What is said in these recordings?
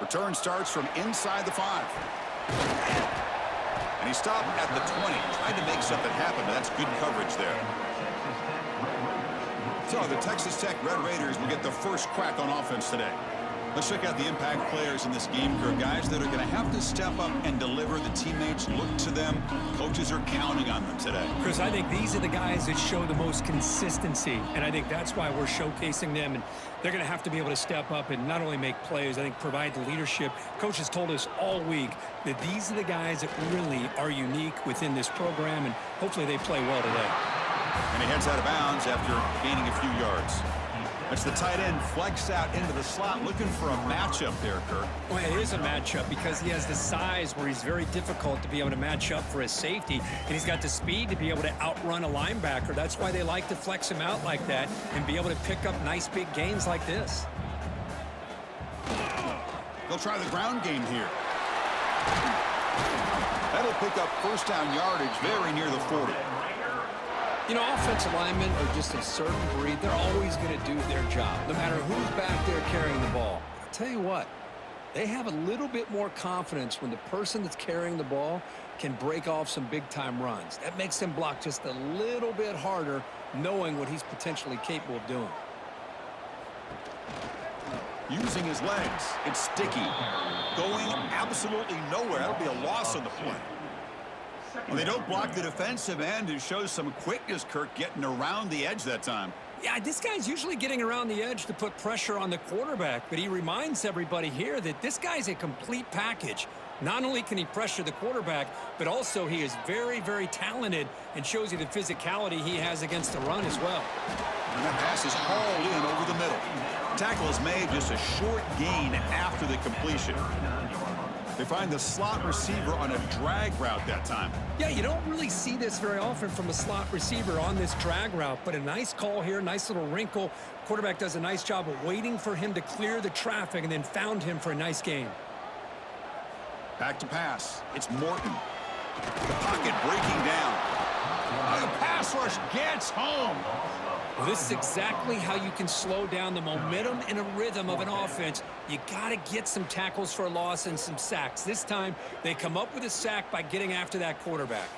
Return starts from inside the 5. And he stopped at the 20, trying to make something happen, but that's good coverage there. So the Texas Tech Red Raiders will get the first crack on offense today. Let's check out the impact players in this game, guys that are going to have to step up and deliver. The teammates look to them. Coaches are counting on them today. Chris, I think these are the guys that show the most consistency, and I think that's why we're showcasing them. And they're going to have to be able to step up and not only make plays, I think provide the leadership. Coaches told us all week that these are the guys that really are unique within this program, and hopefully they play well today. And he heads out of bounds after gaining a few yards. That's the tight end flexed out into the slot, looking for a matchup there, Kirk. Well, it is a matchup because he has the size where he's very difficult to be able to match up for his safety, and he's got the speed to be able to outrun a linebacker. That's why they like to flex him out like that and be able to pick up nice big gains like this. They'll try the ground game here. That'll pick up first down yardage very near the 40. You know, offensive linemen are just a certain breed. They're always going to do their job, no matter who's back there carrying the ball. I'll tell you what, they have a little bit more confidence when the person that's carrying the ball can break off some big-time runs. That makes them block just a little bit harder, knowing what he's potentially capable of doing. Using his legs. It's sticky. Going absolutely nowhere. That'll be a loss on the play. Well, they don't block the defensive end, who shows some quickness, Kirk, getting around the edge that time. Yeah, this guy's usually getting around the edge to put pressure on the quarterback, but he reminds everybody here that this guy's a complete package. Not only can he pressure the quarterback, but also he is very, very talented and shows you the physicality he has against the run as well. And that pass is hauled in over the middle. Tackle is made just a short gain after the completion. They find the slot receiver on a drag route that time. Yeah, you don't really see this very often from a slot receiver on this drag route, but a nice call here, nice little wrinkle. Quarterback does a nice job of waiting for him to clear the traffic and then found him for a nice gain. Back to pass. It's Morton. The pocket breaking down. The pass rush gets home. Well, this is exactly how you can slow down the momentum and a rhythm of an offense. You got to get some tackles for a loss and some sacks. This time, they come up with a sack by getting after that quarterback.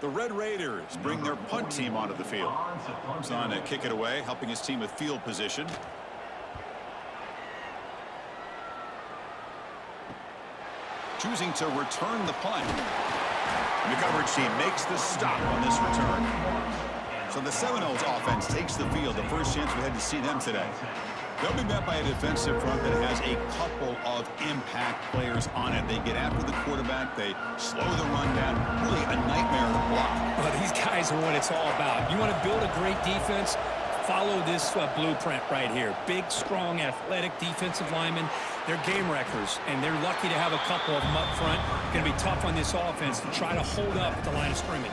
The Red Raiders bring their punt team onto the field. He's on to kick it away, helping his team with field position. Choosing to return the punt. And the coverage team makes the stop on this return. So the Seminoles offense takes the field. The first chance we had to see them today. They'll be met by a defensive front that has a couple of impact players on it. They get after the quarterback. They slow the run down. Really a nightmare to block. Well, these guys are what it's all about. You want to build a great defense? Follow this blueprint right here. Big, strong, athletic defensive linemen. They're game wreckers, and they're lucky to have a couple of them up front. Going to be tough on this offense to try to hold up at the line of scrimmage.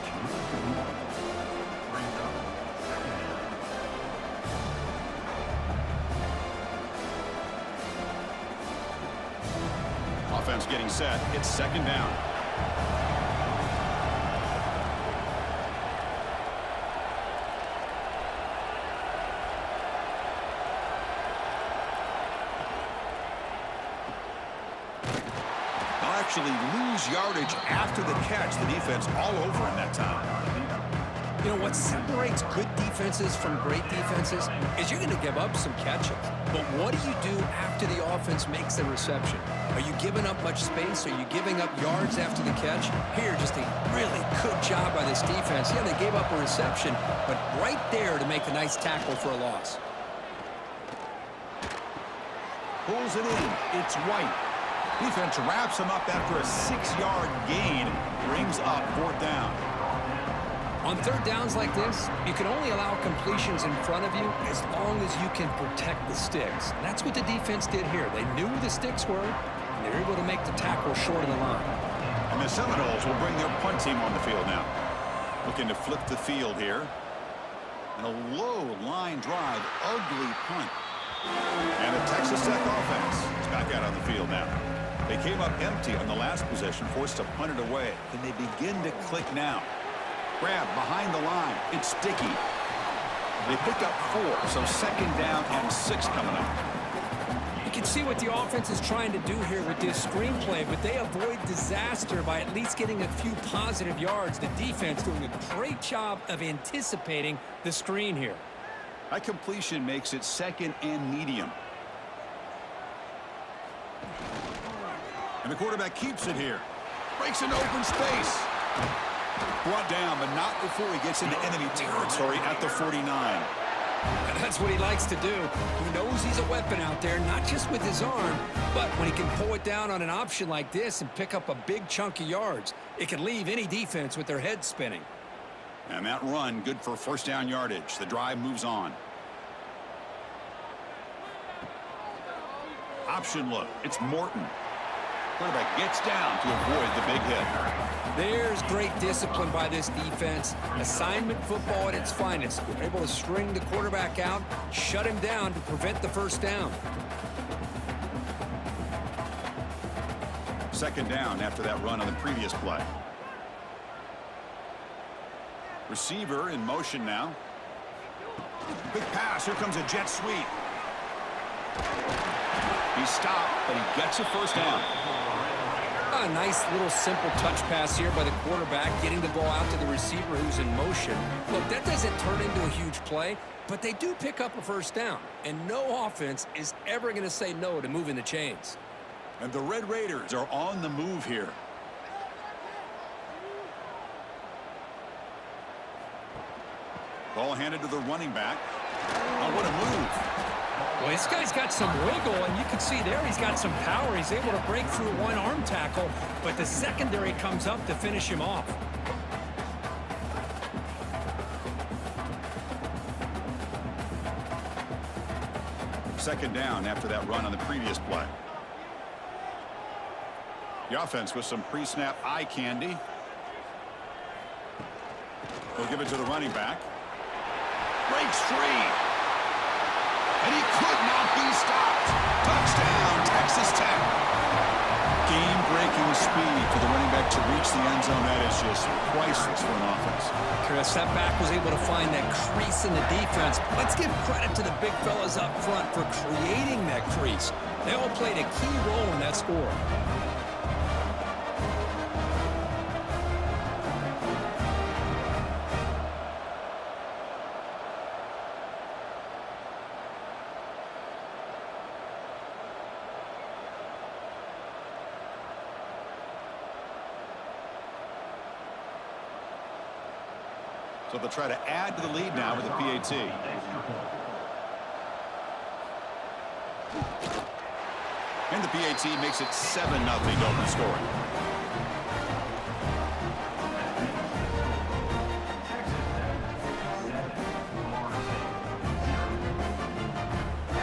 Offense getting set. It's second down. Actually lose yardage after the catch. The defense all over in that time. You know, what separates good defenses from great defenses is you're going to give up some catches. But what do you do after the offense makes the reception? Are you giving up much space? Are you giving up yards after the catch? Here, just a really good job by this defense. Yeah, they gave up a reception, but right there to make a nice tackle for a loss. Pulls it in. It's White. Defense wraps him up after a 6-yard gain. Brings up fourth down. On third downs like this, you can only allow completions in front of you as long as you can protect the sticks. And that's what the defense did here. They knew where the sticks were, and they were able to make the tackle short of the line. And the Seminoles will bring their punt team on the field now. Looking to flip the field here. And a low line drive, ugly punt. And the Texas Tech offense is back out on the field now. They came up empty on the last possession, forced to punt it away. Can they begin to click now? Grab behind the line. It's sticky. They picked up 4, so second down and 6 coming up. You can see what the offense is trying to do here with this screenplay, but they avoid disaster by at least getting a few positive yards. The defense doing a great job of anticipating the screen here. That completion makes it second and medium. And the quarterback keeps it here. Breaks into open space. Brought down, but not before he gets into enemy territory at the 49. That's what he likes to do. He knows he's a weapon out there, not just with his arm, but when he can pull it down on an option like this and pick up a big chunk of yards, it can leave any defense with their head spinning. And that run, good for first down yardage. The drive moves on. Option look. It's Morton. Quarterback gets down to avoid the big hit. There's great discipline by this defense. Assignment football at its finest. They're able to string the quarterback out, shut him down to prevent the first down. Second down after that run on the previous play. Receiver in motion now. Big pass. Here comes a jet sweep. He stopped, but he gets a first down. A nice little simple touch pass here by the quarterback, getting the ball out to the receiver who's in motion. Look, that doesn't turn into a huge play, but they do pick up a first down. And no offense is ever going to say no to moving the chains. And the Red Raiders are on the move here. Ball handed to the running back. Oh, what a move. Well, this guy's got some wiggle, and you can see there he's got some power. He's able to break through one arm tackle, but the secondary comes up to finish him off. Second down after that run on the previous play. The offense with some pre-snap eye candy. They'll give it to the running back. Breaks free. And he could not be stopped. Touchdown, Texas Tech. Game-breaking speed for the running back to reach the end zone. That is just priceless for an offense. Chris, that back was able to find that crease in the defense. Let's give credit to the big fellas up front for creating that crease. They all played a key role in that score. So they'll try to add to the lead now with the PAT. And the PAT makes it 7-0 open scoring.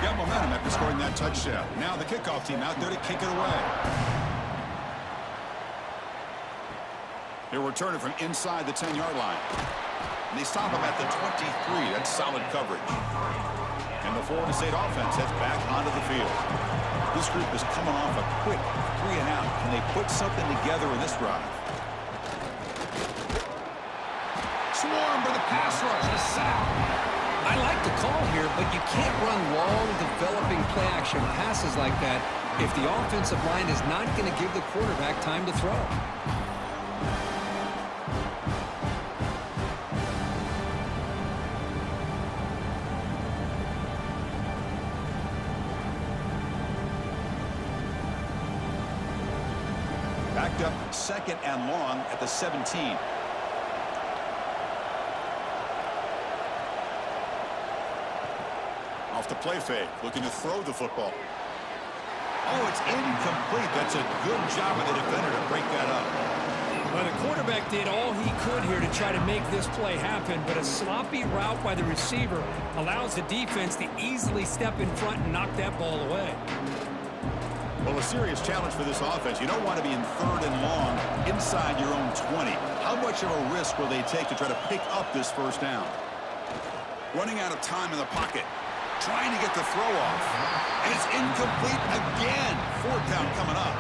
Got momentum after scoring that touchdown. Now the kickoff team out there to kick it away. He'll return it from inside the 10-yard line. And they stop him at the 23. That's solid coverage. And the Florida State offense heads back onto the field. This group is coming off a quick 3-and-out. Can they put something together in this drive? Swarm for the pass rush. A sack. I like the call here, but you can't run long, developing play-action passes like that if the offensive line is not going to give the quarterback time to throw. Backed up second and long at the 17. Off the play fake, looking to throw the football. Oh, it's incomplete. That's a good job of the defender to break that up. Well, the quarterback did all he could here to try to make this play happen, but a sloppy route by the receiver allows the defense to easily step in front and knock that ball away. Well, a serious challenge for this offense. You don't want to be in third and long inside your own 20. How much of a risk will they take to try to pick up this first down? Running out of time in the pocket. Trying to get the throw off. And it's incomplete again. Fourth down coming up.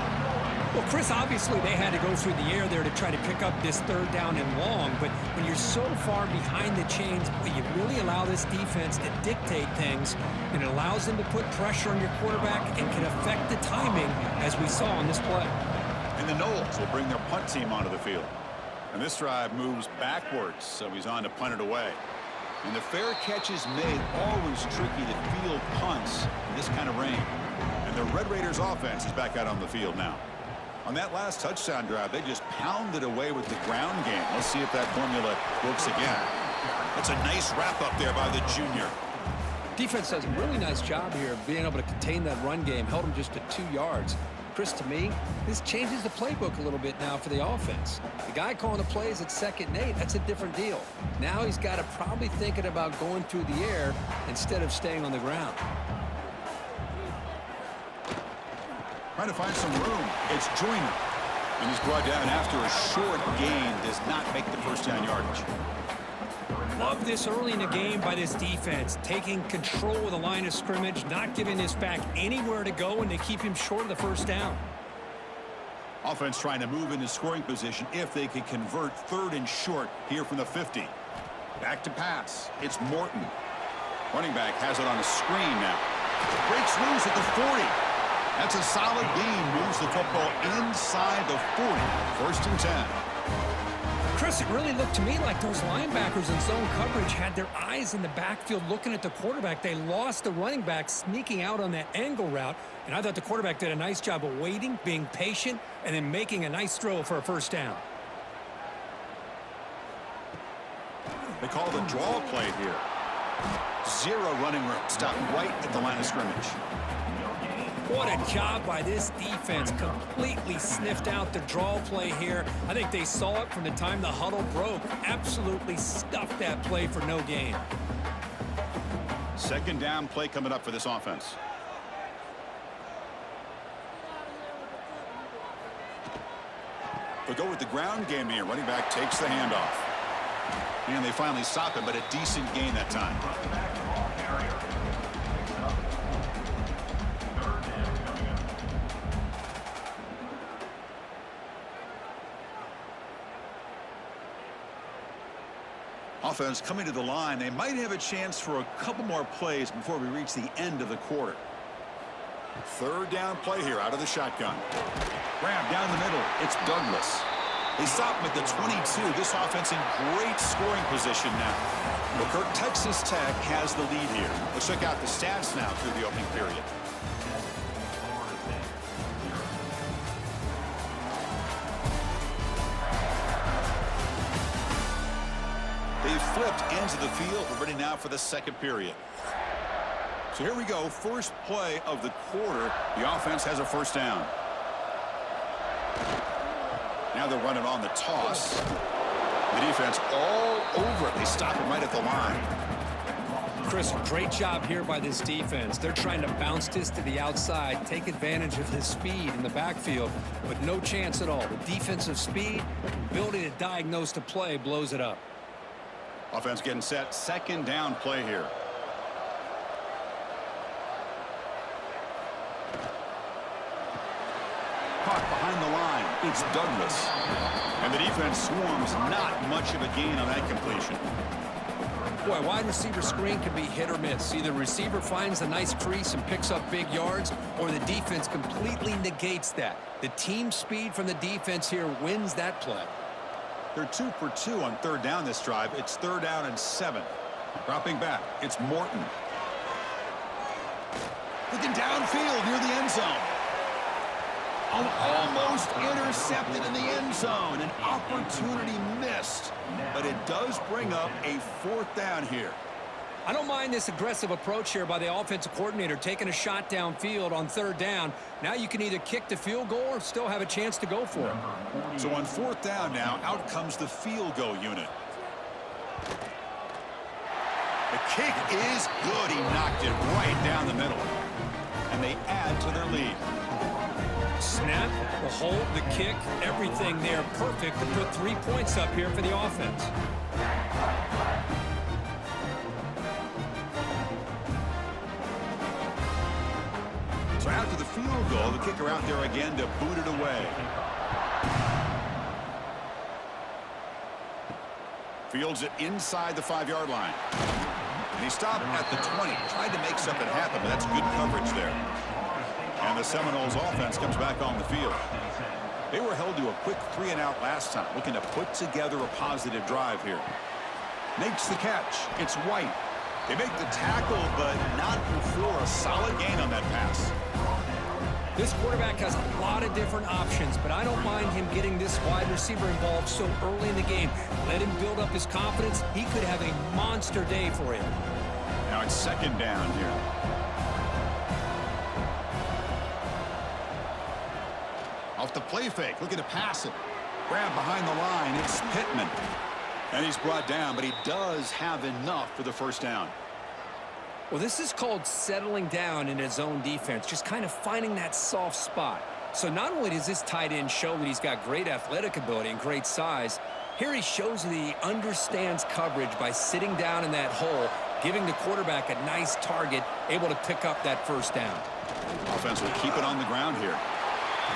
Well, Chris, obviously they had to go through the air there to try to pick up this third down and long, but when you're so far behind the chains, you really allow this defense to dictate things, and it allows them to put pressure on your quarterback and can affect the timing, as we saw on this play. And the Knowles will bring their punt team onto the field. And this drive moves backwards, so he's on to punt it away. And the fair catch is made, always tricky to field punts in this kind of rain. And the Red Raiders offense is back out on the field now. On that last touchdown drive, they just pounded away with the ground game. Let's see if that formula works again. That's a nice wrap up there by the junior. Defense does a really nice job here of being able to contain that run game. Held him just to 2 yards. Chris, to me, this changes the playbook a little bit now for the offense. The guy calling the plays at 2nd and 8, that's a different deal. Now he's got to probably thinking about going through the air instead of staying on the ground. Trying to find some room. It's Joyner. And he's brought down after a short gain. Does not make the first down yardage. Love this early in the game by this defense, taking control of the line of scrimmage, not giving this back anywhere to go, and they keep him short of the first down. Offense trying to move into scoring position if they can convert 3rd and short here from the 50. Back to pass. It's Morton. Running back has it on a screen now. Breaks loose at the 40. That's a solid gain. Moves the football inside the 40. 1st and 10. Chris, it really looked to me like those linebackers in zone coverage had their eyes in the backfield looking at the quarterback. They lost the running back sneaking out on that angle route, and I thought the quarterback did a nice job of waiting, being patient, and then making a nice throw for a first down. They call the draw play here. 0 running room. Stop right at the line of scrimmage. What a job by this defense. Completely sniffed out the draw play here. I think they saw it from the time the huddle broke. Absolutely stuffed that play for no gain. 2nd down play coming up for this offense. They'll go with the ground game here. Running back takes the handoff. And they finally stop him, but a decent gain that time. Offense coming to the line. They might have a chance for a couple more plays before we reach the end of the quarter. 3rd down play here out of the shotgun. Grab down the middle. It's Douglas. They stop him at the 22. This offense in great scoring position now. Well, Kirk, Texas Tech has the lead here. Let's check out the stats now through the opening period. They've flipped ends of the field. We're ready now for the 2nd period. So here we go. First play of the quarter. The offense has a first down. Now they're running on the toss. The defense all over it. They stop him right at the line. Chris, great job here by this defense. They're trying to bounce this to the outside, take advantage of his speed in the backfield, but no chance at all. The defensive speed, ability to diagnose the play, blows it up. Offense getting set. 2nd down play here. Caught behind the line. It's Douglas. And the defense swarms. Not much of a gain on that completion. Boy, wide receiver screen can be hit or miss. Either receiver finds a nice crease and picks up big yards, or the defense completely negates that. The team speed from the defense here wins that play. They're 2 for 2 on 3rd down this drive. It's 3rd down and 7. Dropping back. It's Morton. Looking downfield near the end zone. Almost intercepted in the end zone. An opportunity missed. But it does bring up a 4th down here. I don't mind this aggressive approach here by the offensive coordinator, taking a shot downfield on 3rd down. Now you can either kick the field goal or still have a chance to go for it. So on 4th down now, out comes the field goal unit. The kick is good. He knocked it right down the middle. And they add to their lead. Snap, the hold, the kick, everything there perfect to put 3 points up here for the offense. So after the field goal, the kicker out there again to boot it away. Fields it inside the 5-yard line. And he stopped at the 20. Tried to make something happen, but that's good coverage there. And the Seminoles offense comes back on the field. They were held to a quick 3-and-out last time, looking to put together a positive drive here. Makes the catch. It's White. They make the tackle, but not before a solid gain on that pass. This quarterback has a lot of different options, but I don't mind him getting this wide receiver involved so early in the game. Let him build up his confidence. He could have a monster day for him. Now it's 2nd down here. Off the play fake, looking to pass it. Grab behind the line, it's Pittman. And he's brought down, but he does have enough for the 1st down. Well, this is called settling down in his own defense, just kind of finding that soft spot. So not only does this tight end show that he's got great athletic ability and great size, here he shows that he understands coverage by sitting down in that hole, giving the quarterback a nice target, able to pick up that 1st down. Offense will keep it on the ground here.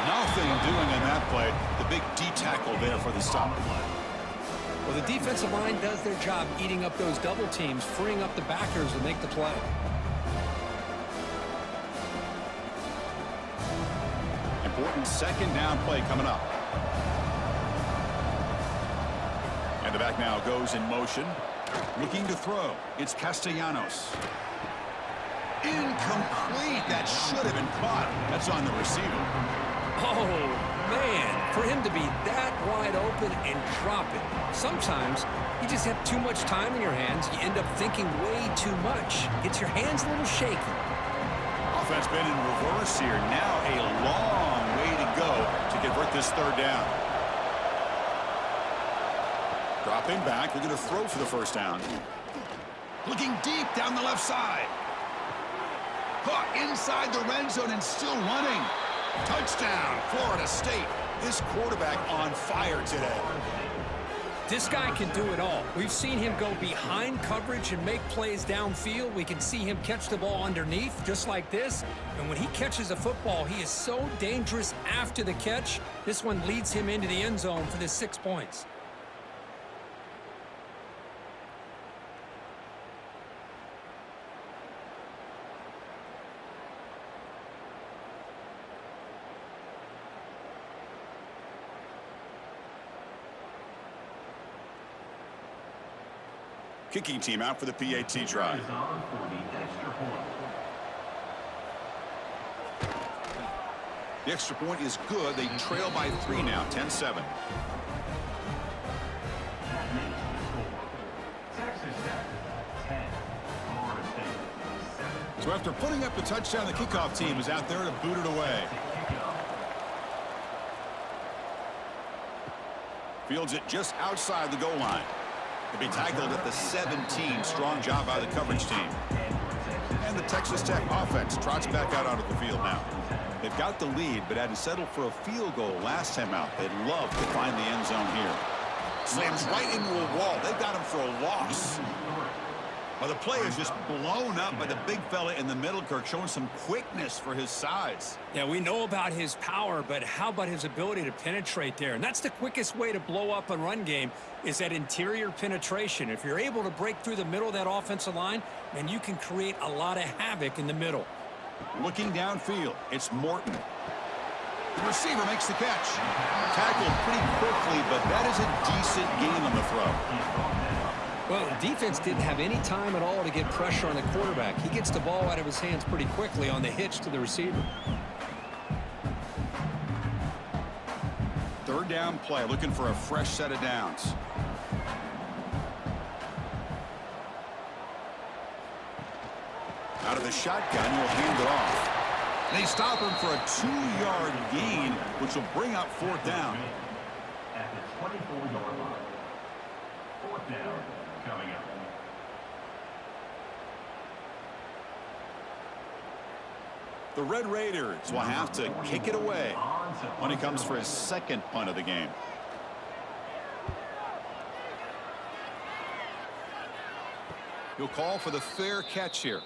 Nothing doing in that play. The big D tackle there for the stop. Well, the defensive line does their job eating up those double teams, freeing up the backers to make the play. Important 2nd down play coming up. And the back now goes in motion. Looking to throw. It's Castellanos. Incomplete. That should have been caught. That's on the receiver. Oh, man, for him to be that wide open and drop it. Sometimes you just have too much time in your hands. You end up thinking way too much. Gets your hands a little shaky. Offense been in reverse here. Now a long way to go to convert this 3rd down. Dropping back. We're going to throw for the 1st down. Looking deep down the left side. Caught inside the red zone and still running. Touchdown, Florida State. This quarterback on fire today. This guy can do it all. We've seen him go behind coverage and make plays downfield. We can see him catch the ball underneath, just like this. And when he catches a football, he is so dangerous after the catch. This one leads him into the end zone for the 6 points. Kicking team out for the PAT try. The extra point is good. They trail by 3 now, 10-7. So after putting up the touchdown, the kickoff team is out there to boot it away. Fields it just outside the goal line. To be tackled at the 17. Strong job by the coverage team. And the Texas Tech offense trots back out onto the field now. They've got the lead, but had to settle for a field goal last time out. They'd love to find the end zone here. Slams right into a wall. They've got him for a loss. Well, the play is just blown up by the big fella in the middle, Kirk, showing some quickness for his size. Yeah, we know about his power, but how about his ability to penetrate there? And that's the quickest way to blow up a run game, is that interior penetration. If you're able to break through the middle of that offensive line, then you can create a lot of havoc in the middle. Looking downfield, it's Morton. The receiver makes the catch. Tackled pretty quickly, but that is a decent gain on the throw. Well, the defense didn't have any time at all to get pressure on the quarterback. He gets the ball out of his hands pretty quickly on the hitch to the receiver. 3rd down play, looking for a fresh set of downs. Out of the shotgun, he'll hand it off. They stop him for a 2-yard gain, which will bring up 4th down. At the 24-yard line. 4th down coming up. The Red Raiders will have to kick it away when he comes for his 2nd punt of the game. He'll call for the fair catch here.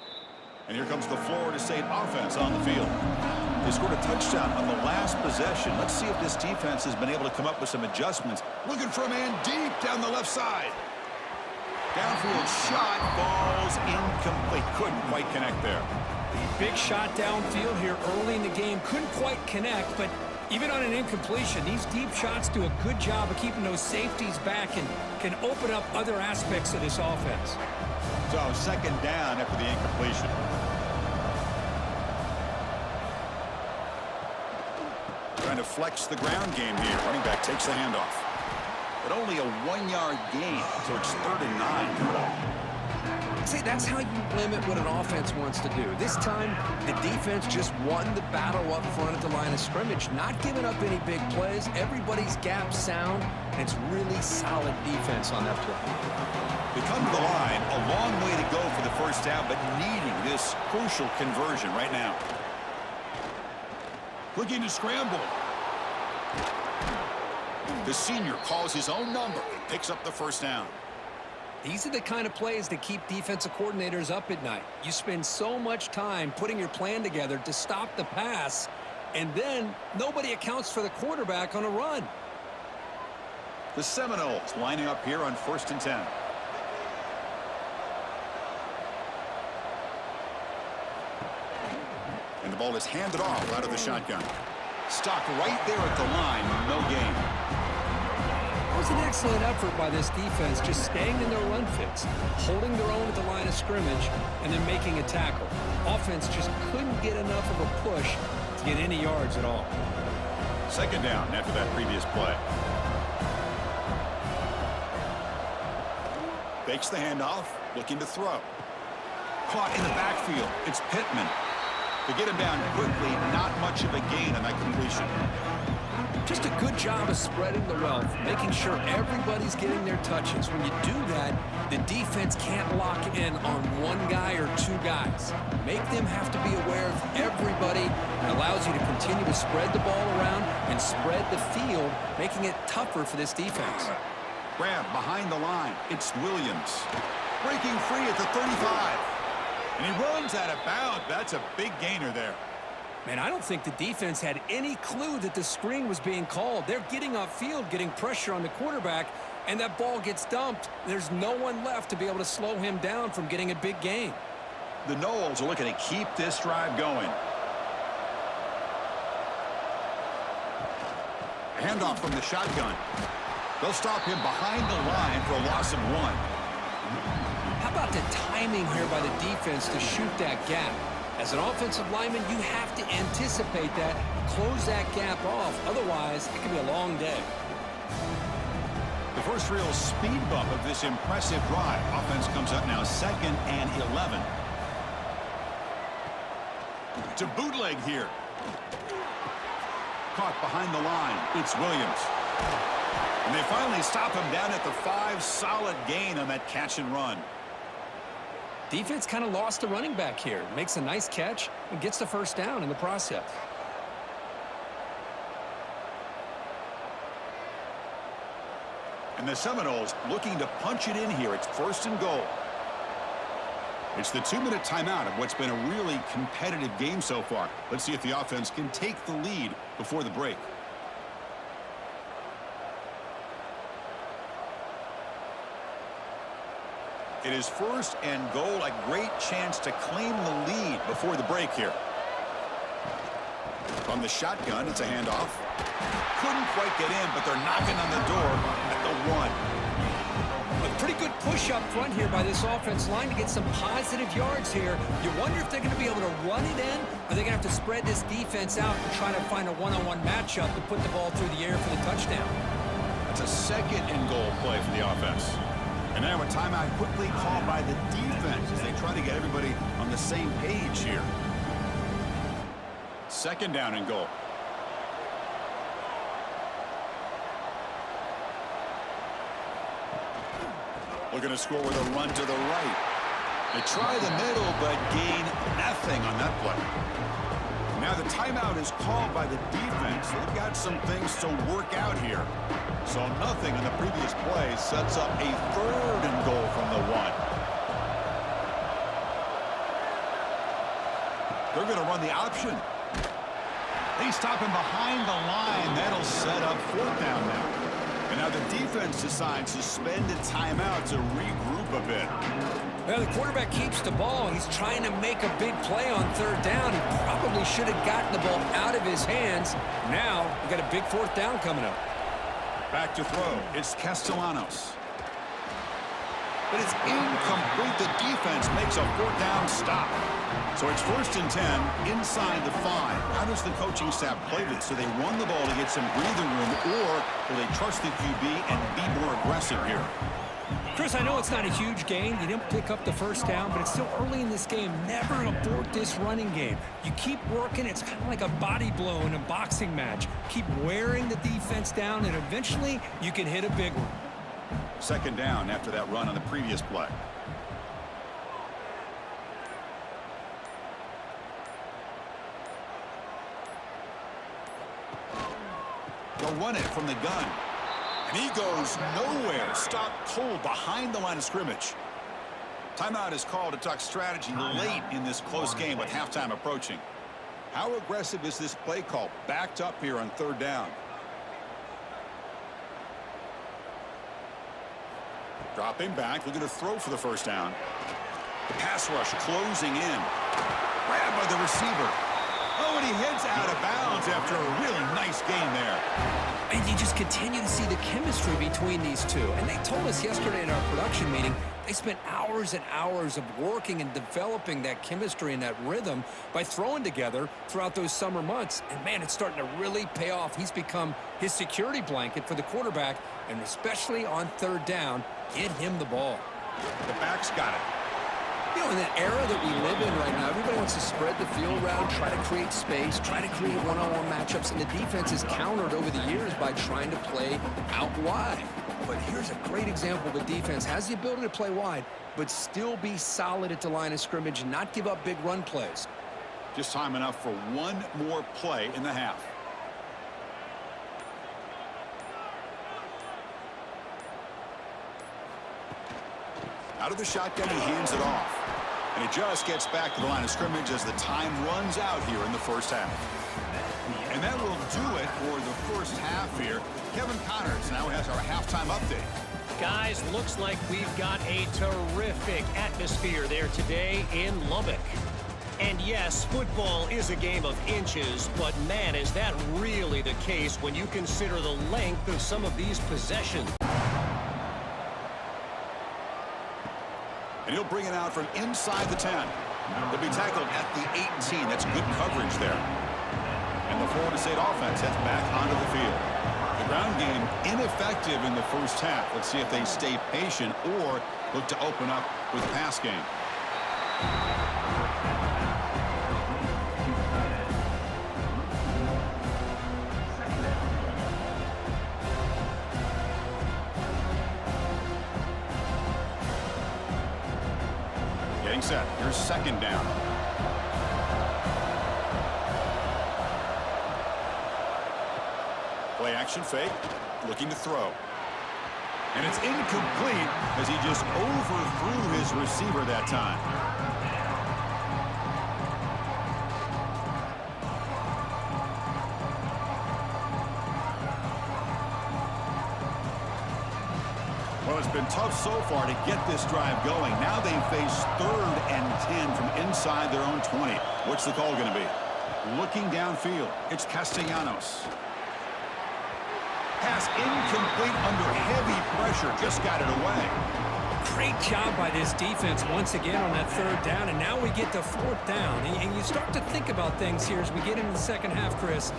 And here comes the Florida State offense on the field. They scored a touchdown on the last possession. Let's see if this defense has been able to come up with some adjustments. Looking for a man deep down the left side. Downfield shot falls incomplete. Couldn't quite connect there. Big shot downfield here early in the game. Couldn't quite connect, but even on an incompletion, these deep shots do a good job of keeping those safeties back and can open up other aspects of this offense. So second down after the incompletion. Trying to flex the ground game here. Running back takes the handoff. But only a 1-yard gain, so it's 3rd and 9. See, that's how you limit what an offense wants to do. This time, the defense just won the battle up front at the line of scrimmage, not giving up any big plays. Everybody's gap sound, and it's really solid defense on that play. They come to the line, a long way to go for the first down, but needing this crucial conversion right now. Looking to scramble. The senior calls his own number, picks up the first down. These are the kind of plays that keep defensive coordinators up at night. You spend so much time putting your plan together to stop the pass, and then nobody accounts for the quarterback on a run. The Seminoles lining up here on 1st and 10. And the ball is handed off out of the shotgun. Stopped right there at the line, no gain. It was an excellent effort by this defense, just staying in their run fits, holding their own at the line of scrimmage, and then making a tackle. Offense just couldn't get enough of a push to get any yards at all. Second down after that previous play. Fakes the handoff, looking to throw. Caught in the backfield. It's Pittman. To get him down quickly, not much of a gain on that completion. Just a good job of spreading the wealth, making sure everybody's getting their touches. When you do that, the defense can't lock in on one guy or two guys. Make them have to be aware of everybody. It allows you to continue to spread the ball around and spread the field, making it tougher for this defense. Grab behind the line. It's Williams. Breaking free at the 35. And he runs out of bounds. That's a big gainer there. Man, I don't think the defense had any clue that the screen was being called. They're getting upfield, getting pressure on the quarterback, and that ball gets dumped. There's no one left to be able to slow him down from getting a big gain. The Noles are looking to keep this drive going. A handoff from the shotgun. They'll stop him behind the line for a loss of 1. How about the timing here by the defense to shoot that gap? As an offensive lineman, you have to anticipate that, close that gap off. Otherwise, it could be a long day. The first real speed bump of this impressive drive. Offense comes up now 2nd and 11. To bootleg here. Caught behind the line. It's Williams. And they finally stop him down at the 5. Solid gain on that catch and run. Defense kind of lost a running back here. Makes a nice catch and gets the first down in the process. And the Seminoles looking to punch it in here. It's 1st and goal. It's the 2-minute timeout of what's been a really competitive game so far. Let's see if the offense can take the lead before the break. It is 1st and goal. A great chance to claim the lead before the break here. From the shotgun, it's a handoff. Couldn't quite get in, but they're knocking on the door at the 1. A pretty good push up front here by this offense line to get some positive yards here. You wonder if they're going to be able to run it in, or they're going to have to spread this defense out and try to find a one-on-one matchup to put the ball through the air for the touchdown. That's a 2nd and goal play for the offense. And now a timeout quickly called by the defense as they try to get everybody on the same page here. 2nd down and goal. Looking to score with a run to the right. They try the middle, but gain nothing on that play. Now the timeout is called by the defense. They've got some things to work out here. So nothing in the previous play sets up a 3rd and goal from the 1. They're going to run the option. They stop him behind the line. That'll set up 4th down now. And And now the defense decides to spend a timeout to regroup a bit. Well, the quarterback keeps the ball. He's trying to make a big play on third down. He probably should have gotten the ball out of his hands. Now, we got a big fourth down coming up. Back to throw. It's Castellanos. But it's incomplete. The defense makes a fourth down stop. So it's 1st and 10 inside the 5. How does the coaching staff play this? Do they run the ball to get some breathing room, or will they trust the QB and be more aggressive here? Chris, I know it's not a huge gain. You didn't pick up the first down, but it's still early in this game. Never abort this running game. You keep working. It's kind of like a body blow in a boxing match. Keep wearing the defense down, and eventually you can hit a big one. 2nd down after that run on the previous play. They'll run it from the gun. And he goes nowhere. Stopped cold behind the line of scrimmage. Timeout is called to talk strategy late in this close game with halftime approaching. How aggressive is this play call? Backed up here on 3rd down. Dropping back, looking to throw for the first down. The pass rush closing in. Grabbed by the receiver. Oh, and he heads out of bounds after a really nice game there. And you just continue to see the chemistry between these two. And they told us yesterday in our production meeting, they spent hours and hours of working and developing that chemistry and that rhythm by throwing together throughout those summer months. And, man, it's starting to really pay off. He's become his security blanket for the quarterback, and especially on 3rd down, get him the ball. The back's got it. You know, in that era that we live in right now, everybody wants to spread the field around, try to create space, try to create one-on-one matchups, and the defense is countered over the years by trying to play out wide. But here's a great example of a defense has the ability to play wide, but still be solid at the line of scrimmage and not give up big run plays. Just time enough for one more play in the half. Out of the shotgun, he hands it off. And he just gets back to the line of scrimmage as the time runs out here in the first half. And that will do it for the first half here. Kevin Connors now has our halftime update. Guys, looks like we've got a terrific atmosphere there today in Lubbock. And yes, football is a game of inches, but man, is that really the case when you consider the length of some of these possessions. And he'll bring it out from inside the 10. He'll be tackled at the 18. That's good coverage there. And the Florida State offense heads back onto the field. The ground game ineffective in the first half. Let's see if they stay patient or look to open up with a pass game. Getting set. Here's 2nd down. Play action fake. Looking to throw. And it's incomplete as he just overthrew his receiver that time. Well, it's been tough so far to get this drive going. Now they face 3rd and 10 from inside their own 20. What's the call going to be? Looking downfield, it's Castellanos. Pass incomplete under heavy pressure. Just got it away. Great job by this defense once again on that 3rd down, and now we get to 4th down. And you start to think about things here as we get into the second half, Chris.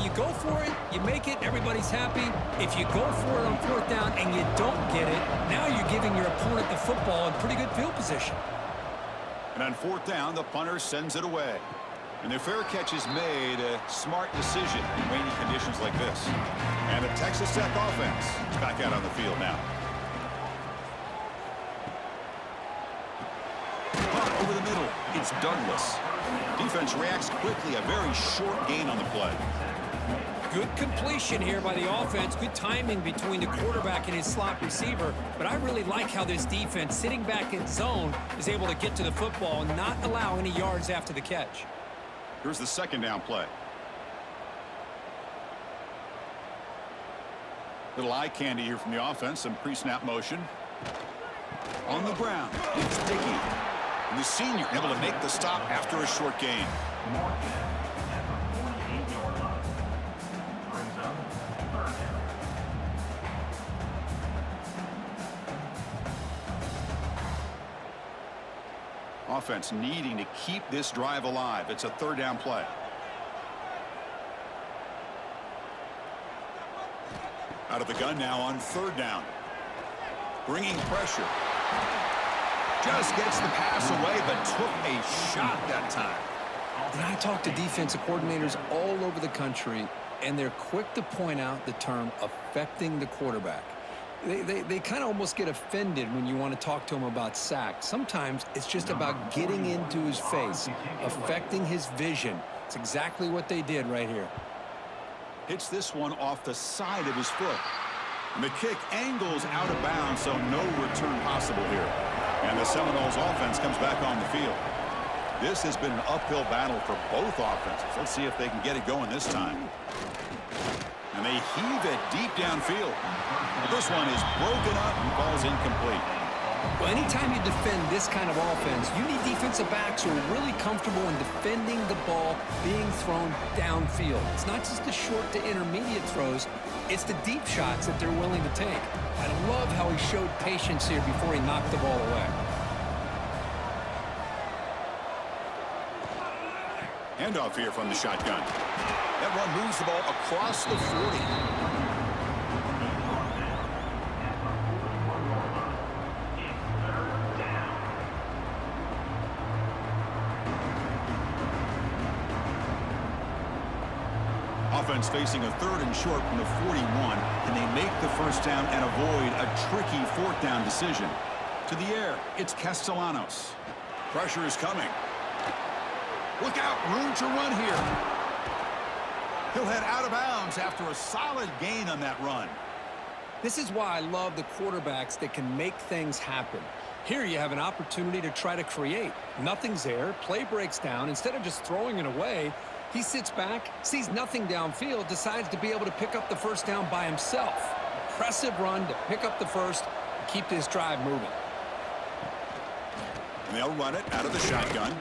You go for it, you make it, everybody's happy. If you go for it on 4th down and you don't get it, now you're giving your opponent the football in pretty good field position. And on 4th down, the punter sends it away. And the fair catch is made, a smart decision in rainy conditions like this. And the Texas Tech offense is back out on the field now. Punt over the middle. It's Douglas. Defense reacts quickly. A very short gain on the play. Good completion here by the offense. Good timing between the quarterback and his slot receiver. But I really like how this defense, sitting back in zone, is able to get to the football and not allow any yards after the catch. Here's the 2nd down play. Little eye candy here from the offense. Some pre-snap motion. On the ground, it's Dickey. And the senior able to make the stop after a short gain. Bokin at the 48-yard line. Brings up third down. Offense needing to keep this drive alive. It's a third down play. Out of the gun now on third down. Bringing pressure. Just gets the pass away, but took a shot that time. And I talk to defensive coordinators all over the country, and they're quick to point out the term affecting the quarterback. They kind of almost get offended when you want to talk to them about sacks. Sometimes it's just about getting into his face, affecting his vision. It's exactly what they did right here. Hits this one off the side of his foot. And the kick angles out of bounds, so no return possible here. And the Seminoles offense comes back on the field. This has been an uphill battle for both offenses. Let's see if they can get it going this time. And they heave it deep downfield. This one is broken up and falls incomplete. Well, anytime you defend this kind of offense, you need defensive backs who are really comfortable in defending the ball being thrown downfield. It's not just the short to intermediate throws, it's the deep shots that they're willing to take. I love how he showed patience here before he knocked the ball away. Handoff here from the shotgun. That one moves the ball across the 40. Offense facing a third and short from the 41. Can they make the first down and avoid a tricky fourth down decision? To the air, it's Castellanos. Pressure is coming. Look out, room to run here. He'll head out of bounds after a solid gain on that run. This is why I love the quarterbacks that can make things happen. Here you have an opportunity to try to create. Nothing's there, play breaks down. Instead of just throwing it away, he sits back, sees nothing downfield, decides to be able to pick up the first down by himself. Impressive run to pick up the first, keep this drive moving. And they'll run it out of the shotgun.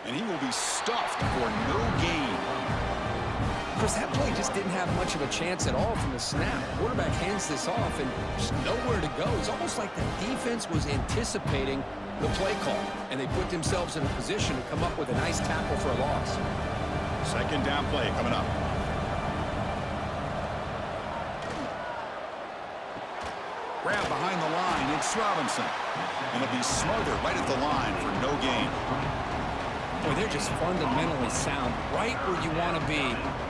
And he will be stuffed for no gain. Of course, that play just didn't have much of a chance at all from the snap. Quarterback hands this off and just nowhere to go. It's almost like the defense was anticipating the play call, and they put themselves in a position to come up with a nice tackle for a loss. Second down play coming up. Grab behind the line, it's Robinson. And it'll be smothered right at the line for no gain. Boy, they're just fundamentally sound, right where you want to be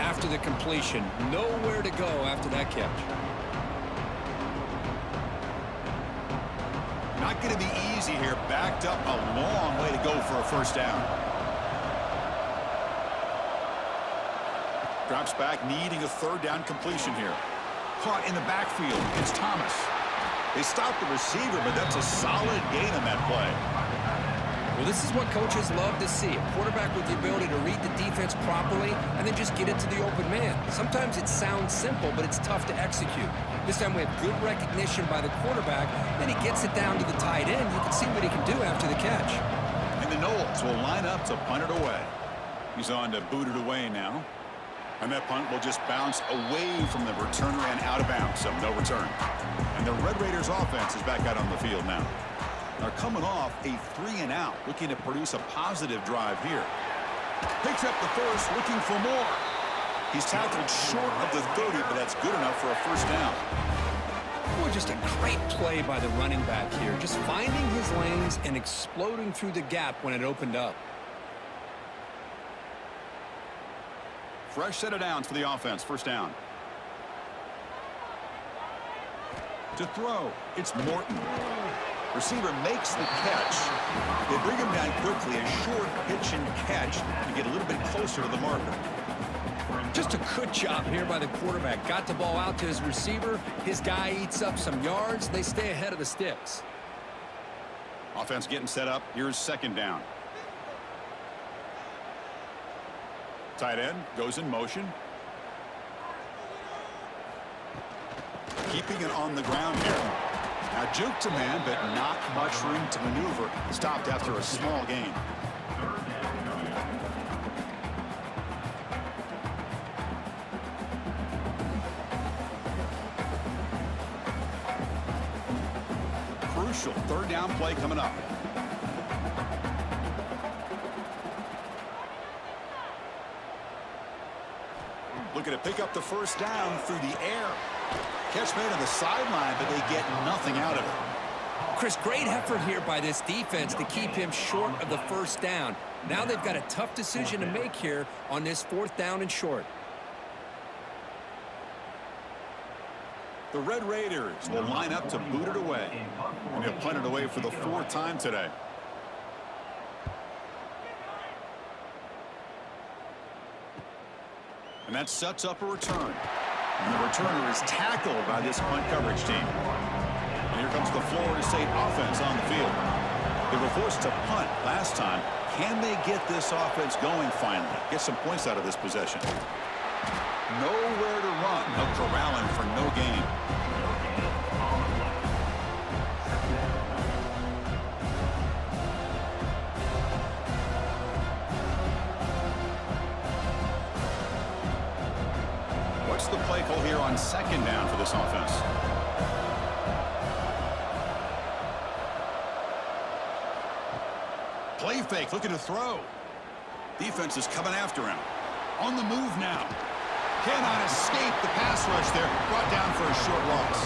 after the completion. Nowhere to go after that catch. Not going to be easy here. Backed up a long way to go for a first down. Drops back, needing a third down completion here. Caught in the backfield. It's Thomas. They stopped the receiver, but that's a solid gain on that play. Well, this is what coaches love to see. A quarterback with the ability to read the defense properly and then just get it to the open man. Sometimes it sounds simple, but it's tough to execute. This time we have good recognition by the quarterback. Then he gets it down to the tight end. You can see what he can do after the catch. And the Noles will line up to punt it away. He's on to boot it away now. And that punt will just bounce away from the returner and out of bounds, so no return. And the Red Raiders offense is back out on the field now. They're coming off a 3-and-out, looking to produce a positive drive here. Picks up the first, looking for more. He's tackled short of the 30, but that's good enough for a first down. Boy, just a great play by the running back here. Just finding his lanes and exploding through the gap when it opened up. Fresh set of downs for the offense. First down. To throw, it's Morton. Receiver makes the catch. They bring him down quickly. A short pitch and catch to get a little bit closer to the marker. Just a good job here by the quarterback. Got the ball out to his receiver. His guy eats up some yards. They stay ahead of the sticks. Offense getting set up. Here's second down. Tight end goes in motion. keeping it on the ground here. Now juke to man, but not much room to maneuver. Stopped after a small gain. Crucial third down play coming up. Looking to pick up the first down through the air. Catch made on the sideline, but they get nothing out of it. Chris, great effort here by this defense to keep him short of the first down. Now they've got a tough decision to make here on this fourth down and short. The Red Raiders will line up to boot it away. And they'll punt it away for the fourth time today. And that sets up a return. And the returner is tackled by this punt coverage team. And here comes the Florida State offense on the field. They were forced to punt last time. Can they get this offense going finally? Get some points out of this possession. Nowhere to run. No corralling for no gain. What's the play call here on second down for this offense? Play fake, looking to throw. Defense is coming after him. On the move now. Cannot escape the pass rush there. Brought down for a short loss.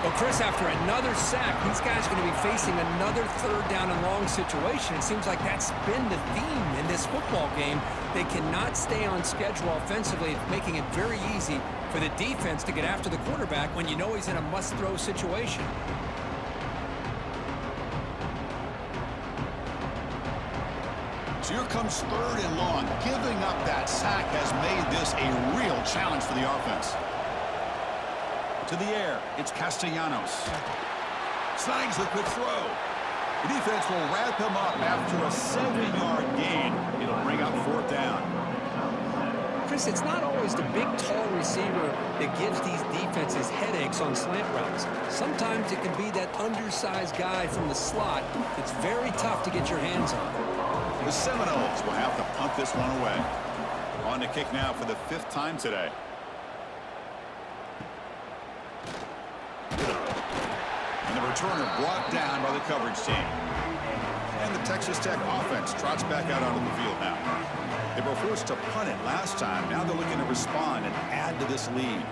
Well, Chris, after another sack, these guys are going to be facing another third down and long situation. It seems like that's been the theme in this football game. They cannot stay on schedule offensively, making it very easy for the defense to get after the quarterback when you know he's in a must-throw situation. So here comes third and long. Giving up that sack has made this a real challenge for the offense. To the air, it's Castellanos. Snags the quick throw. The defense will wrap him up after a 7-yard gain. It'll bring up fourth down. Chris, it's not always the big, tall receiver that gives these defenses headaches on slant routes. Sometimes it can be that undersized guy from the slot. It's very tough to get your hands on. The Seminoles will have to punt this one away. On to kick now for the 5th time today. And the returner brought down by the coverage team. And the Texas Tech offense trots back out onto the field now. They were forced to punt it last time. Now they're looking to respond and add to this lead.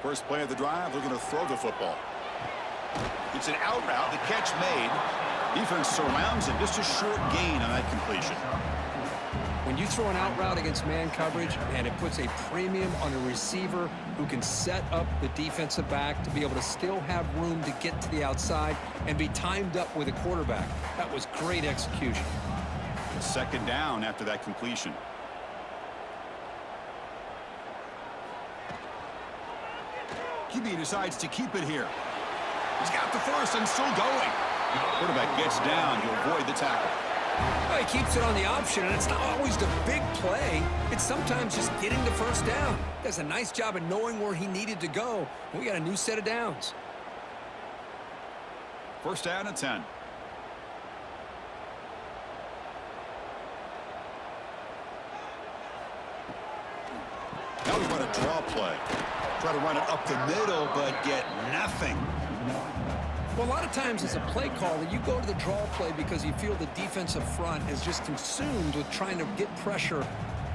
First play of the drive, looking to throw the football. It's an out route, the catch made. Defense surrounds him, just a short gain on that completion. When you throw an out route against man coverage, and it puts a premium on a receiver who can set up the defensive back to be able to still have room to get to the outside and be timed up with a quarterback. That was great execution. Second down after that completion. QB decides to keep it here. He's got the first and still going. Quarterback gets down to avoid the tackle. Well, he keeps it on the option, and it's not always the big play. It's sometimes just getting the first down. Does a nice job of knowing where he needed to go. We got a new set of downs. First down and 10. Now we run a draw play. Try to run it up the middle, but get nothing. Well, a lot of times as a play caller, you go to the draw play because you feel the defensive front is just consumed with trying to get pressure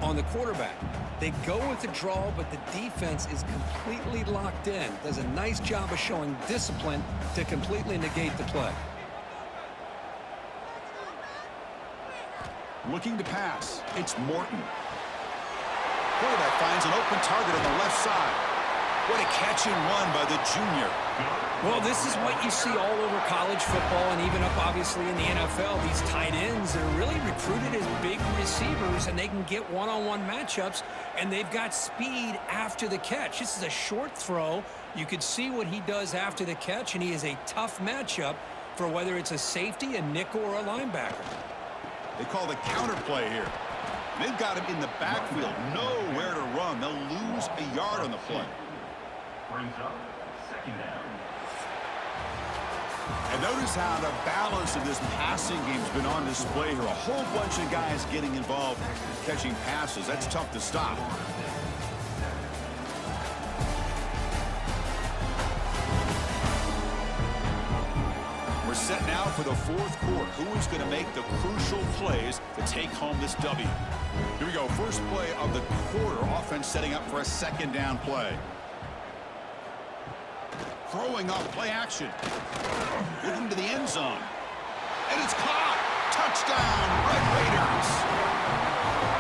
on the quarterback. They go with the draw, but the defense is completely locked in. Does a nice job of showing discipline to completely negate the play. Looking to pass. It's Morton. Quarterback finds an open target on the left side. What a catch and run by the junior. Well, this is what you see all over college football and even up, obviously, in the NFL. These tight ends are really recruited as big receivers, and they can get one-on-one matchups, and they've got speed after the catch. This is a short throw. You could see what he does after the catch, and he is a tough matchup for whether it's a safety, a nickel, or a linebacker. They call the counter play here. They've got him in the backfield. Nowhere to run. They'll lose a yard on the play. Brings up second down. And notice how the balance of this passing game has been on display here. A whole bunch of guys getting involved catching passes. That's tough to stop. We're set now for the fourth quarter. Who is going to make the crucial plays to take home this W? Here we go. First play of the quarter. Offense setting up for a second down play. Throwing up play action. Looking to the end zone. And it's caught. Touchdown, Red Raiders.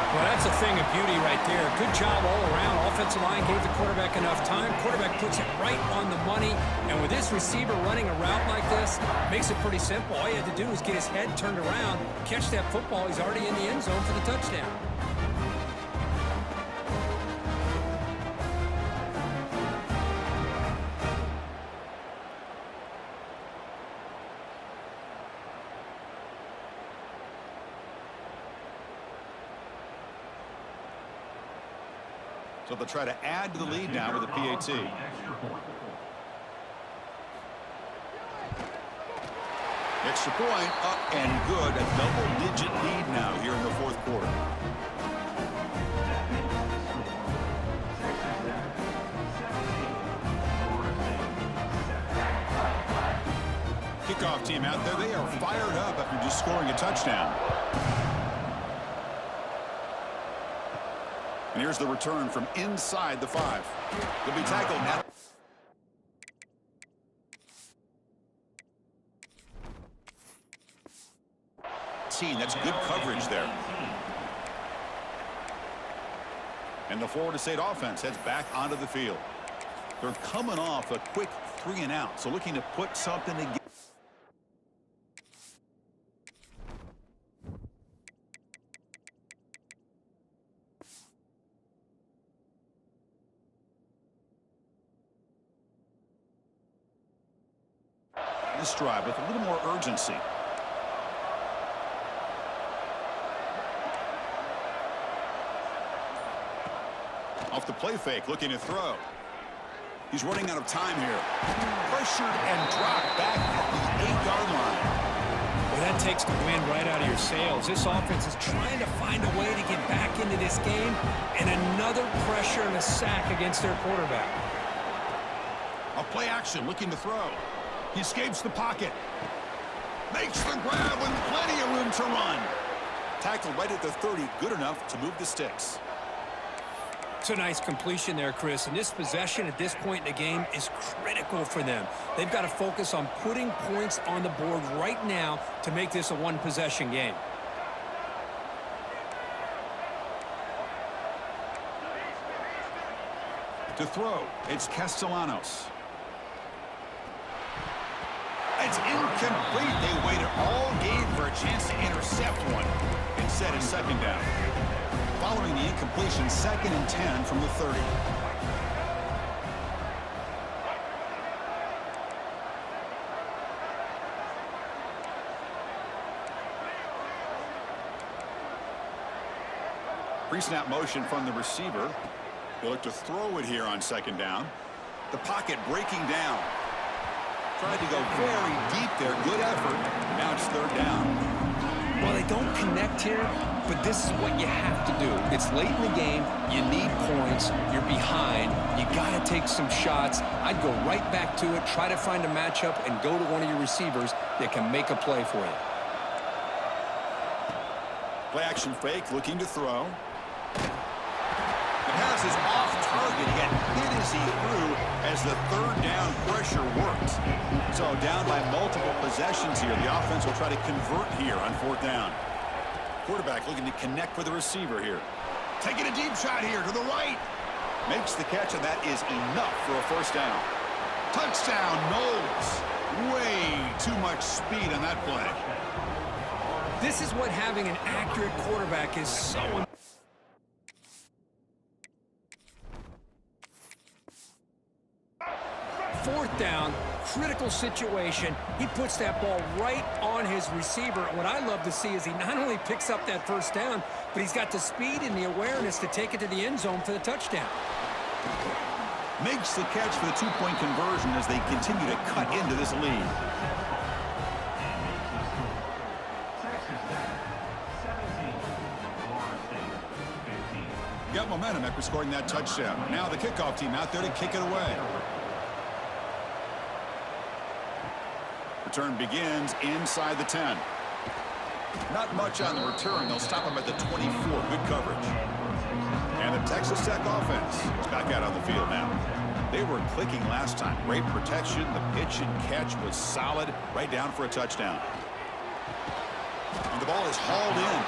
Well, that's a thing of beauty right there. Good job all around. Offensive line gave the quarterback enough time. Quarterback puts it right on the money. And with this receiver running a route like this, makes it pretty simple. All you had to do was get his head turned around, catch that football. He's already in the end zone for the touchdown. So they'll try to add to the lead now with a PAT. Extra point up and good. A double-digit lead now here in the fourth quarter. Kickoff team out there. They are fired up after just scoring a touchdown. And here's the return from inside the 5. They'll be tackled now. That's good coverage there. And the Florida State offense heads back onto the field. They're coming off a quick 3-and-out, so looking to put something together. This drive with a little more urgency. Off the play fake, looking to throw. He's running out of time here. Pressured and dropped back at the 8-yard line. Well, that takes the wind right out of your sails. This offense is trying to find a way to get back into this game, and another pressure and a sack against their quarterback. A play action, looking to throw. He escapes the pocket. Makes the grab with plenty of room to run. Tackled right at the 30, good enough to move the sticks. It's a nice completion there, Chris. And this possession at this point in the game is critical for them. They've got to focus on putting points on the board right now to make this a one-possession game. To throw, it's Castellanos. It's incomplete. They waited all game for a chance to intercept one. Instead, it's second down. Following the incompletion, 2nd and 10 from the 30. Pre-snap motion from the receiver. They look to throw it here on 2nd down. The pocket breaking down. Tried to go very deep there. Good effort. Now it's 3rd down. Well, they don't connect here, but this is what you have to do. It's late in the game. You need points. You're behind. You got to take some shots. I'd go right back to it, try to find a matchup, and go to one of your receivers that can make a play for you. Play action fake, looking to throw. The pass is off target. He got hit as he threw as the 3rd down pressure worked. So down by multiple possessions here. The offense will try to convert here on 4th down. Quarterback looking to connect with the receiver here. Taking a deep shot here to the right. Makes the catch, and that is enough for a 1st down. Touchdown, Knowles. Way too much speed on that play. This is what having an accurate quarterback is so important. 4th down, critical situation. He puts that ball right on his receiver. And what I love to see is he not only picks up that 1st down, but he's got the speed and the awareness to take it to the end zone for the touchdown. Makes the catch for the 2-point conversion as they continue to cut into this lead. Got momentum after scoring that touchdown. Now the kickoff team out there to kick it away. Return begins inside the 10. Not much on the return. They'll stop him at the 24. Good coverage. And the Texas Tech offense is back out on the field now. They were clicking last time. Great protection. The pitch and catch was solid. Right down for a touchdown. And the ball is hauled in.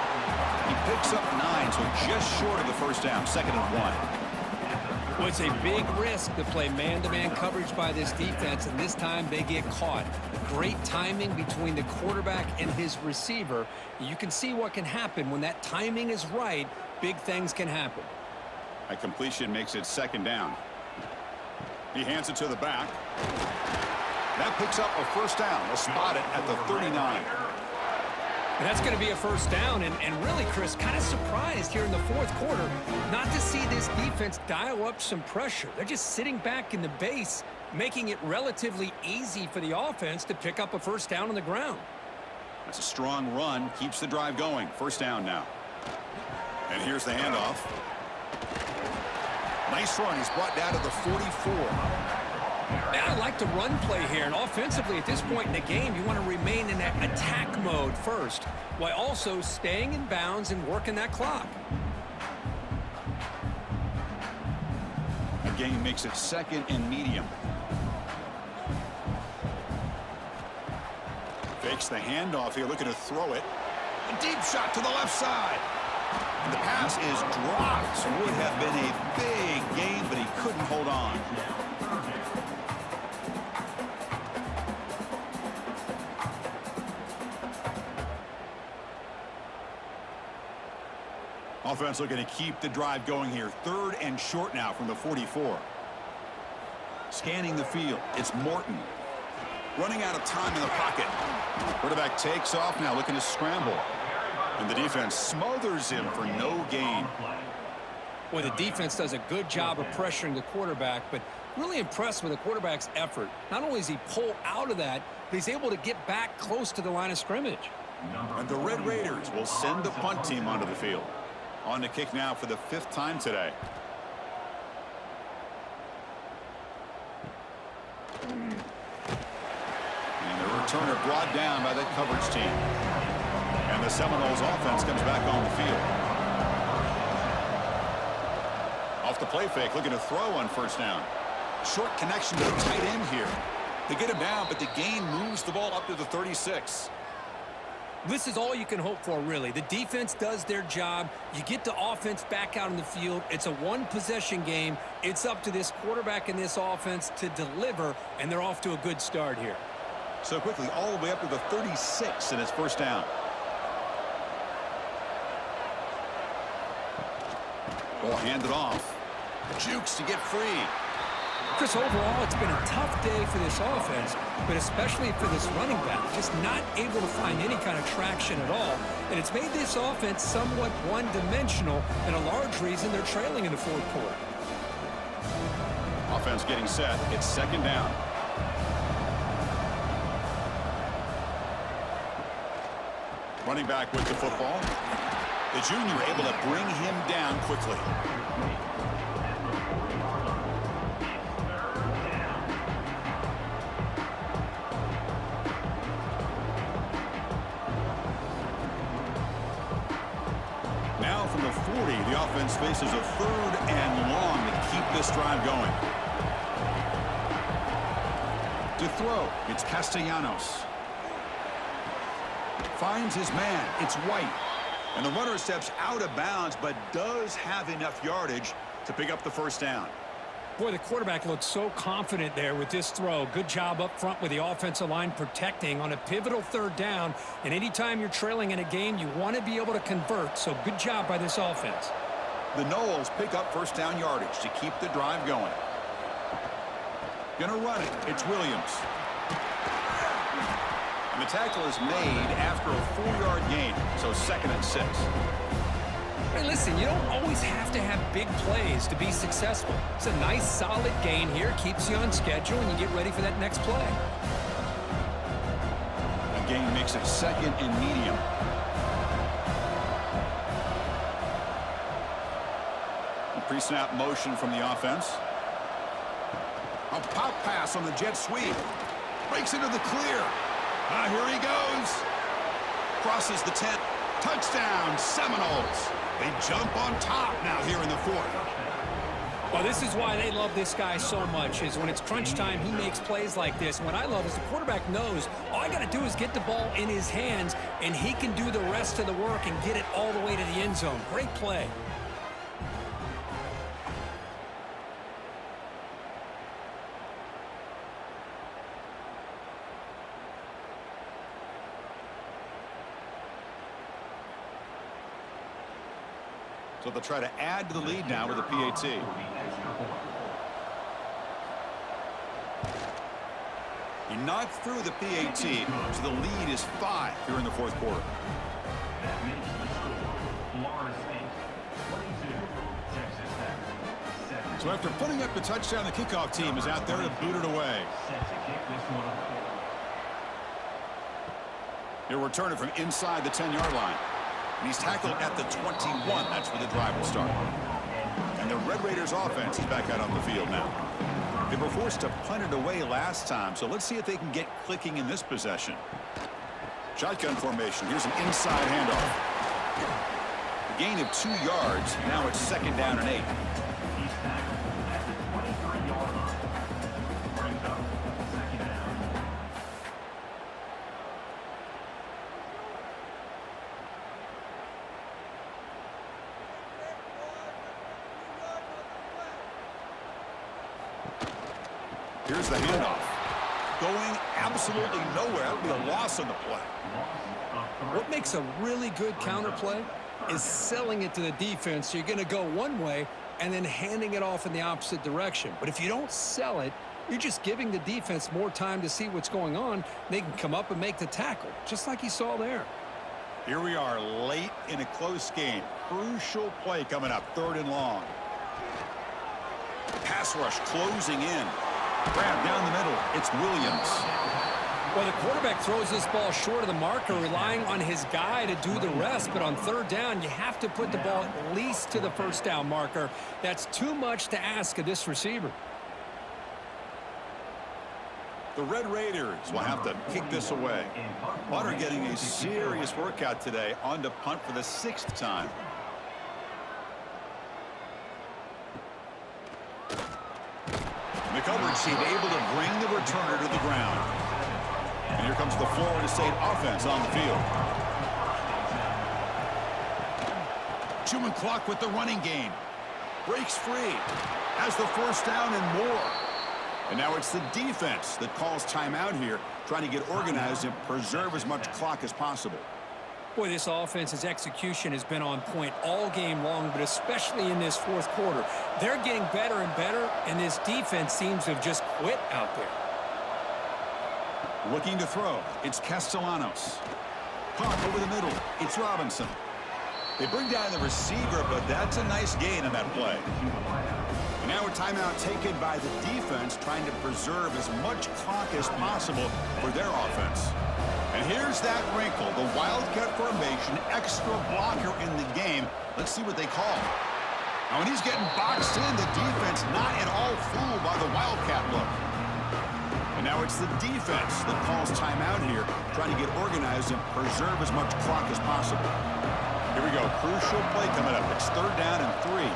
He picks up 9, so just short of the 1st down. 2nd and 1. Well, it's a big risk to play man-to-man coverage by this defense, and this time they get caught. Great timing between the quarterback and his receiver. You can see what can happen when that timing is right. Big things can happen. A completion makes it 2nd down. He hands it to the back. That picks up a 1st down. They'll spot it at the 39. And that's going to be a 1st down. And really, Chris, kind of surprised here in the 4th quarter not to see this defense dial up some pressure. They're just sitting back in the base, making it relatively easy for the offense to pick up a 1st down on the ground. That's a strong run. Keeps the drive going. 1st down now. And here's the handoff. Nice run. He's brought down to the 44. Man, I like the run play here, and offensively at this point in the game, you want to remain in that attack mode first, while also staying in bounds and working that clock. Again, makes it 2nd and medium. Fakes the handoff here, looking to throw it. A deep shot to the left side. And the pass is dropped. Would have been a big gain, but he couldn't hold on. Offense looking to keep the drive going here. 3rd and short now from the 44. Scanning the field. It's Morton. Running out of time in the pocket. Quarterback takes off now, looking to scramble. And the defense smothers him for no gain. Well, the defense does a good job of pressuring the quarterback, but really impressed with the quarterback's effort. Not only does he pull out of that, but he's able to get back close to the line of scrimmage. And the Red Raiders will send the punt team onto the field. On to kick now for the 5th time today. And the returner brought down by the coverage team. And the Seminoles offense comes back on the field. Off the play fake, looking to throw on 1st down. Short connection to the tight end here. They get him down, but the gain moves the ball up to the 36. This is all you can hope for, really. The defense does their job. You get the offense back out in the field. It's a one-possession game. It's up to this quarterback and this offense to deliver, and they're off to a good start here. So quickly, all the way up to the 36, and it's 1st down. Ball handed off. Jukes to get free. Chris, overall, it's been a tough day for this offense, but especially for this running back, just not able to find any kind of traction at all. And it's made this offense somewhat one-dimensional, and a large reason they're trailing in the 4th quarter. Offense getting set. It's 2nd down. Running back with the football. The junior able to bring him down quickly. Now from the 40, the offense faces a 3rd and long to keep this drive going. To throw, it's Castellanos. Finds his man. It's White. And the runner steps out of bounds, but does have enough yardage to pick up the 1st down. Boy, the quarterback looks so confident there with this throw. Good job up front with the offensive line protecting on a pivotal 3rd down. And anytime you're trailing in a game, you want to be able to convert. So good job by this offense. The Noles pick up 1st down yardage to keep the drive going. Gonna run it. It's Williams. And the tackle is made after a 4-yard gain, so 2nd and 6. Hey, listen, you don't always have to have big plays to be successful. It's a nice, solid gain here. Keeps you on schedule, and you get ready for that next play. The gain makes it 2nd and medium. Pre-snap motion from the offense. A pop pass on the jet sweep. Breaks into the clear. Here he goes. Crosses the 10. Touchdown, Seminoles. They jump on top now here in the 4th. Well, this is why they love this guy so much, is when it's crunch time, he makes plays like this. And what I love is the quarterback knows all I got to do is get the ball in his hands, and he can do the rest of the work and get it all the way to the end zone. Great play. So they'll try to add to the lead now with a PAT. He knocked through the PAT, so the lead is 5 here in the 4th quarter. That makes the score Florida State 22, Texas Tech 7. So after putting up the touchdown, the kickoff team is out there to boot it away. Set to kick this one up. He'll return it from inside the 10-yard line. And he's tackled at the 21. That's where the drive will start. And the Red Raiders offense is back out on the field now. They were forced to punt it away last time, so let's see if they can get clicking in this possession. Shotgun formation. Here's an inside handoff. A gain of 2 yards. Now it's 2nd down and 8. He's tackled at the 23-yard line. Brings up 2nd down. Here's the handoff. Going absolutely nowhere. That would be a loss on the play. What makes a really good counter play is selling it to the defense. So you're going to go one way and then handing it off in the opposite direction. But if you don't sell it, you're just giving the defense more time to see what's going on. They can come up and make the tackle, just like you saw there. Here we are late in a close game. Crucial play coming up, 3rd and long. Pass rush closing in. Grab down the middle. It's Williams. Well, the quarterback throws this ball short of the marker, relying on his guy to do the rest. But on 3rd down, you have to put the ball at least to the 1st down marker. That's too much to ask of this receiver. The Red Raiders will have to kick this away. Punter getting a serious workout today on to punt for the 6th time. The coverage team able to bring the returner to the ground. And here comes the Florida State offense on the field. Chewing clock with the running game. Breaks free. Has the 1st down and more. And now it's the defense that calls timeout here, trying to get organized and preserve as much clock as possible. Boy, this offense's execution has been on point all game long, but especially in this 4th quarter. They're getting better and better, and this defense seems to have just quit out there. Looking to throw. It's Castellanos. Caught over the middle. It's Robinson. They bring down the receiver, but that's a nice gain on that play. And now a timeout taken by the defense, trying to preserve as much clock as possible for their offense. And here's that wrinkle, the Wildcat formation, extra blocker in the game. Let's see what they call. Now, when he's getting boxed in, the defense not at all fooled by the Wildcat look. And now it's the defense that calls timeout here, trying to get organized and preserve as much clock as possible. Here we go, crucial play coming up. It's 3rd down and 3.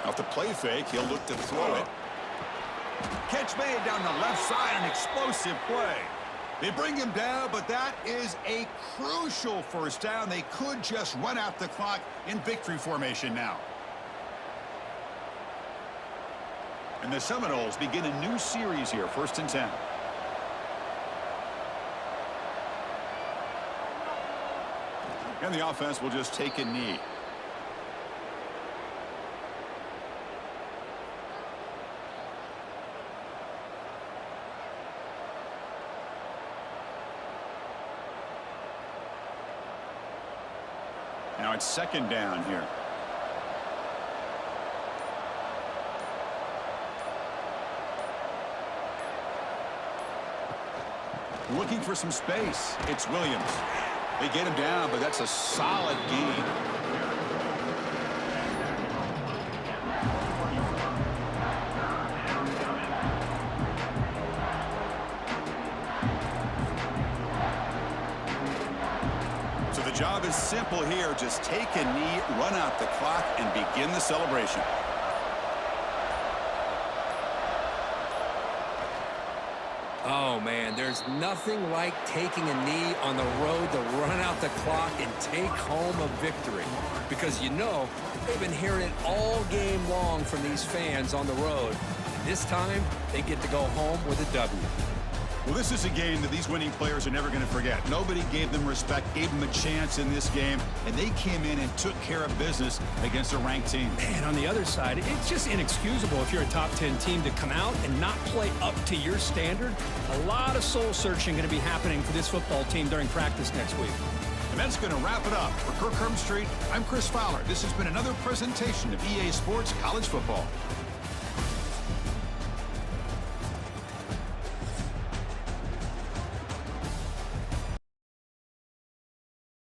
Off the play fake, he'll look to throw it. Catch made down the left side, an explosive play. They bring him down, but that is a crucial 1st down. They could just run out the clock in victory formation now. And the Seminoles begin a new series here, 1st and 10. And the offense will just take a knee. on second down here. Looking for some space. It's Williams. They get him down, but that's a solid gain. So the job is simple here. Just take a knee, run out the clock, and begin the celebration. Oh, man, there's nothing like taking a knee on the road to run out the clock and take home a victory. Because you know, they've been hearing it all game long from these fans on the road. This time, they get to go home with a W. Well, this is a game that these winning players are never going to forget. Nobody gave them respect, gave them a chance in this game, and they came in and took care of business against a ranked team. And on the other side, it's just inexcusable if you're a top 10 team to come out and not play up to your standard. A lot of soul searching going to be happening for this football team during practice next week. And that's going to wrap it up. For Kirk Street, I'm Chris Fowler. This has been another presentation of EA Sports College Football.